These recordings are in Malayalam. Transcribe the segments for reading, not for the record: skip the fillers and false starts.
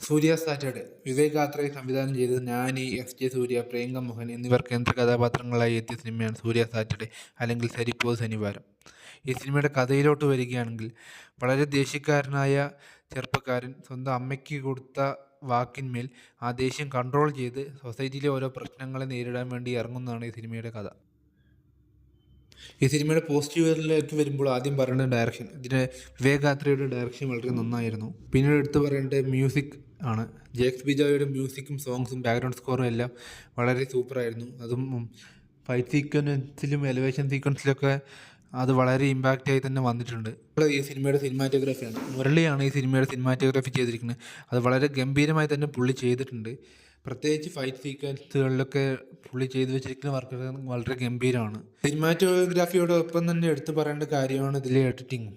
സൂര്യ സാറ്റർഡേ വിവേക് ആത്രയെ സംവിധാനം ചെയ്ത് നാനി, എസ്.ജെ. സൂര്യ, പ്രിയങ്ക മോഹൻ എന്നിവർ കേന്ദ്ര കഥാപാത്രങ്ങളായി എത്തിയ സിനിമയാണ് സൂര്യ സാറ്റർഡേ അല്ലെങ്കിൽ സരിപ്പോ ശനിവാരം. ഈ സിനിമയുടെ കഥയിലോട്ട് വരികയാണെങ്കിൽ, വളരെ ദേഷ്യക്കാരനായ ചെറുപ്പക്കാരൻ സ്വന്തം അമ്മയ്ക്ക് കൊടുത്ത വാക്കിന്മേൽ ആ ദേഷ്യം കൺട്രോൾ ചെയ്ത് സൊസൈറ്റിയിലെ ഓരോ പ്രശ്നങ്ങളെ നേരിടാൻ വേണ്ടി ഇറങ്ങുന്നതാണ് ഈ സിനിമയുടെ കഥ. ഈ സിനിമയുടെ പോസിറ്റീവുകളിലേക്ക് വരുമ്പോൾ ആദ്യം പറയേണ്ടത് ഡയറക്ഷൻ. വിവേക് ആത്രയുടെ ഡയറക്ഷൻ വളരെ നന്നായിരുന്നു. പിന്നീട് എടുത്തു പറയേണ്ടത് മ്യൂസിക് ആണ്. ജേക്സ് ബിജോയുടെ മ്യൂസിക്കും സോങ്സും ബാക്ക്ഗ്രൗണ്ട് സ്കോറും എല്ലാം വളരെ സൂപ്പറായിരുന്നു. അതും ഫൈറ്റ് സീക്വൻസിലും എലിവേഷൻ സീക്വൻസിലൊക്കെ അത് വളരെ ഇമ്പാക്റ്റായി തന്നെ വന്നിട്ടുണ്ട്. ഈ സിനിമയുടെ സിനിമാറ്റോഗ്രാഫിയാണ്. മുരളിയാണ് ഈ സിനിമയുടെ സിനിമാറ്റോഗ്രാഫി ചെയ്തിരിക്കുന്നത്. അത് വളരെ ഗംഭീരമായി തന്നെ പുള്ളി ചെയ്തിട്ടുണ്ട്. പ്രത്യേകിച്ച് ഫൈറ്റ് സീക്വൻസുകളിലൊക്കെ പുള്ളി ചെയ്തു വെച്ചിരിക്കുന്ന വർക്ക് വളരെ ഗംഭീരമാണ്. സിനിമാറ്റോഗ്രാഫിയോടൊപ്പം തന്നെ എടുത്തു പറയേണ്ട കാര്യമാണ് ഇതിലെ എഡിറ്റിങ്ങും.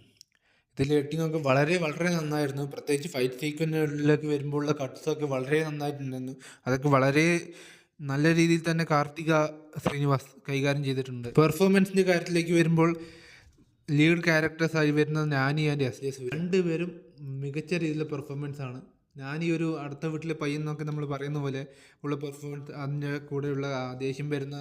ഇതിലെ എഡിറ്റിങ്ങൊക്കെ വളരെ വളരെ നന്നായിരുന്നു. പ്രത്യേകിച്ച് ഫൈറ്റ് സീക്വൻസുകളിലേക്ക് വരുമ്പോഴുള്ള കട്ട്സൊക്കെ വളരെ നന്നായിട്ടുണ്ടായിരുന്നു. അതൊക്കെ വളരെ നല്ല രീതിയിൽ തന്നെ കാർത്തിക ശ്രീനിവാസ് കൈകാര്യം ചെയ്തിട്ടുണ്ട്. പെർഫോമൻസിൻ്റെ കാര്യത്തിലേക്ക് വരുമ്പോൾ ലീഡ് ക്യാരക്ടേഴ്സായി വരുന്നത് നാനി ആൻഡ് എസ്.ജെ. സൂര്യ രണ്ടുപേരും മികച്ച രീതിയിലുള്ള പെർഫോമൻസ് ആണ്. നാനി ഒരു അടുത്ത വീട്ടിലെ പയ്യൻ എന്നൊക്കെ നമ്മൾ പറയുന്ന പോലെ ഉള്ള പെർഫോമൻസ്, അതിൻ്റെ കൂടെയുള്ള ദേഷ്യം വരുന്ന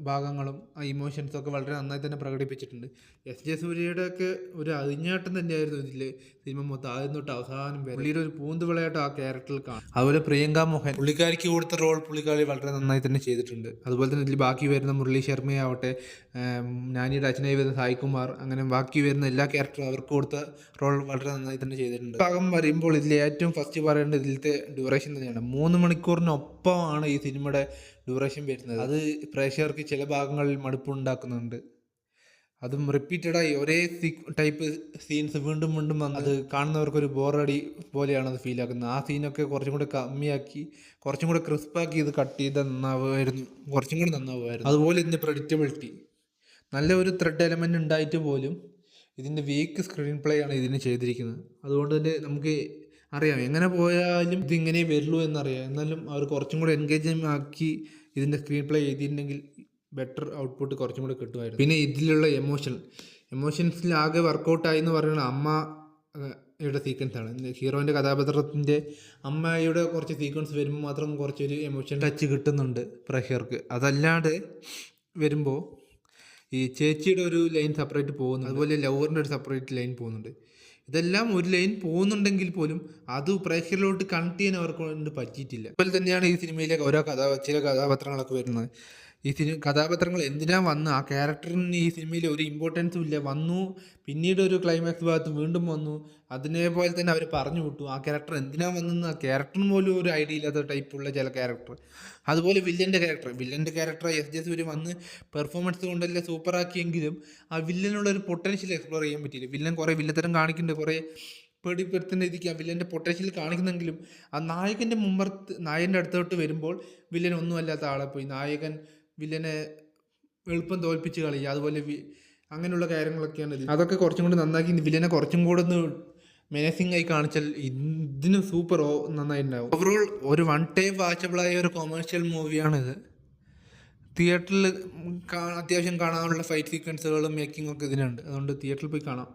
ഭാഗങ്ങളും ആ ഇമോഷൻസൊക്കെ വളരെ നന്നായി തന്നെ പ്രകടിപ്പിച്ചിട്ടുണ്ട്. എസ്.ജെ. സൂര്യയുടെ ഒക്കെ ഒരു അഴിഞ്ഞാട്ടം തന്നെയായിരുന്നു ഇതിൽ സിനിമ മൊത്തം ആദ്യം തൊട്ട് അവസാനം വരെ. പുള്ളിയുടെ ഒരു പൂന്തുവിളയായിട്ട് ആ ക്യാരക്ടറിൽ കാണും. അതുപോലെ പ്രിയങ്ക മോഹൻ പുള്ളിക്കാരിക്ക് കൊടുത്ത റോൾ പുള്ളിക്കാരി വളരെ നന്നായി തന്നെ ചെയ്തിട്ടുണ്ട്. അതുപോലെ തന്നെ ഇതിൽ ബാക്കി വരുന്ന മുരളി ശർമ്മയാവട്ടെ, നാനിയുടെ അച്ഛനായി വരുന്ന സായികുമാർ, അങ്ങനെ ബാക്കി വരുന്ന എല്ലാ ക്യാരക്ടറും അവർക്ക് കൊടുത്ത റോൾ വളരെ നന്നായി തന്നെ ചെയ്തിട്ടുണ്ട്. ഭാഗം പറയുമ്പോൾ ഇതിൽ ഏറ്റവും ഫസ്റ്റ് പറയേണ്ടത് ഇതിലത്തെ ഡ്യൂറേഷൻ തന്നെയാണ്. 3 മണിക്കൂറിനൊപ്പമാണ് ഈ സിനിമയുടെ ഡ്യൂറേഷൻ വരുന്നത്. അത് പ്രേക്ഷകർക്ക് ചില ഭാഗങ്ങളിൽ മടുപ്പുണ്ടാക്കുന്നുണ്ട്. അതും റിപ്പീറ്റഡായി ഒരേ ടൈപ്പ് സീൻസ് വീണ്ടും വീണ്ടും അത് കാണുന്നവർക്കൊരു ബോറടി പോലെയാണ് അത് ഫീൽ ആക്കുന്നത്. ആ സീനൊക്കെ കുറച്ചും കൂടെ കമ്മിയാക്കി കുറച്ചും കൂടെ ക്രിസ്പാക്കി ഇത് കട്ട് ചെയ്ത് കുറച്ചും കൂടെ നന്നാവുമായിരുന്നു. അതുപോലെ ഇതിൻ്റെ പ്രഡിക്റ്റബിലിറ്റി, നല്ല ഒരു ത്രെഡ് എലമെൻ്റ് ഉണ്ടായിട്ട് പോലും ഇതിൻ്റെ വീക്ക് സ്ക്രീൻ പ്ലേ ആണ് ഇതിന് ചെയ്തിരിക്കുന്നത്. അതുകൊണ്ട് തന്നെ നമുക്ക് അറിയാം എങ്ങനെ പോയാലും ഇതിങ്ങനെ വരുള്ളൂ എന്നറിയാം. എന്നാലും അവർ കുറച്ചും കൂടെ എൻഗേജിങ് ആക്കി ഇതിൻ്റെ സ്ക്രീൻ പ്ലേ ചെയ്തിട്ടുണ്ടെങ്കിൽ ബെറ്റർ ഔട്ട്പുട്ട് കുറച്ചും കൂടെ കിട്ടുമായിരുന്നു. പിന്നെ ഇതിലുള്ള എമോഷൻസിൽ ആകെ വർക്കൗട്ടായി എന്ന് പറയുന്നത് അമ്മയുടെ സീക്വൻസാണ്. ഹീറോയിൻ്റെ കഥാപാത്രത്തിൻ്റെ അമ്മയുടെ കുറച്ച് സീക്വൻസ് വരുമ്പോൾ മാത്രം കുറച്ചൊരു എമോഷൻ ടച്ച് കിട്ടുന്നുണ്ട് പ്രേക്ഷകർക്ക്. അതല്ലാതെ വരുമ്പോൾ ഈ ചേച്ചിയുടെ ഒരു ലൈൻ സെപ്പറേറ്റ് പോകുന്നുണ്ട്, അതുപോലെ ലവറിൻ്റെ ഒരു സെപ്പറേറ്റ് ലൈൻ പോകുന്നുണ്ട്. ഇതെല്ലാം ഒരു ലൈൻ പോകുന്നുണ്ടെങ്കിൽ പോലും അത് പ്രേക്ഷകരിലോട്ട് കണക്ട് ചെയ്യാൻ അവർക്ക് കൊണ്ട് പറ്റിയിട്ടില്ല. അതുപോലെ തന്നെയാണ് ഈ സിനിമയിലെ ചില കഥാപാത്രങ്ങളൊക്കെ വരുന്നത്. ഈ കഥാപാത്രങ്ങൾ എന്തിനാ വന്ന് ആ ക്യാരക്ടറിന് ഈ സിനിമയിൽ ഒരു ഇമ്പോർട്ടൻസും ഇല്ല. വന്നു, പിന്നീട് ഒരു ക്ലൈമാക്സ് ഭാഗത്ത് വീണ്ടും വന്നു, അതിനെപ്പോലെ തന്നെ അവർ പറഞ്ഞു വിട്ടു. ആ ക്യാരക്ടർ എന്തിനാ വന്നെന്ന് ആ ക്യാരക്ടറിന് പോലും ഒരു ഐഡിയ ഇല്ലാത്ത ടൈപ്പുള്ള ചില ക്യാരക്ടർ. അതുപോലെ വില്ലൻ്റെ ക്യാരക്ടർ എസ്.ജെ. സൂര്യ വന്ന് പെർഫോമൻസ് കൊണ്ടെല്ലാം സൂപ്പറാക്കിയെങ്കിലും ആ വില്ലനുള്ള ഒരു പൊട്ടൻഷ്യൽ എക്സ്പ്ലോർ ചെയ്യാൻ പറ്റിയില്ല. വില്ലൻ കുറേ വില്ലത്തരം കാണിക്കുന്നുണ്ട്, കുറേ പേടിപ്പെടുത്തേണ്ട രീതിക്ക് ആ വില്ലൻ്റെ പൊട്ടൻഷ്യൽ കാണിക്കുന്നെങ്കിലും ആ നായകൻ്റെ അടുത്തോട്ട് വരുമ്പോൾ വില്ലൻ ഒന്നുമല്ലാത്ത ആളെ പോയി വില്ലനെ എളുപ്പം തോൽപ്പിച്ച് കളിയുക. അതുപോലെ അങ്ങനെയുള്ള കാര്യങ്ങളൊക്കെയാണ് ഇത്. അതൊക്കെ കുറച്ചും കൂടി നന്നാക്കി വില്ലനെ കുറച്ചും കൂടെ ഒന്ന് മെനസിങ് ആയി കാണിച്ചാൽ ഇതിന് സൂപ്പർ നന്നായിട്ടുണ്ടാവും. ഓവറോൾ ഒരു വൺ ടൈം വാച്ചബിളായ ഒരു കൊമേഴ്ഷ്യൽ മൂവിയാണിത്. തിയേറ്ററിൽ അത്യാവശ്യം കാണാനുള്ള ഫൈറ്റ് സീക്വൻസുകളും മേക്കിങ്ങും ഒക്കെ ഇതിനുണ്ട്. അതുകൊണ്ട് തിയേറ്ററിൽ പോയി കാണാം.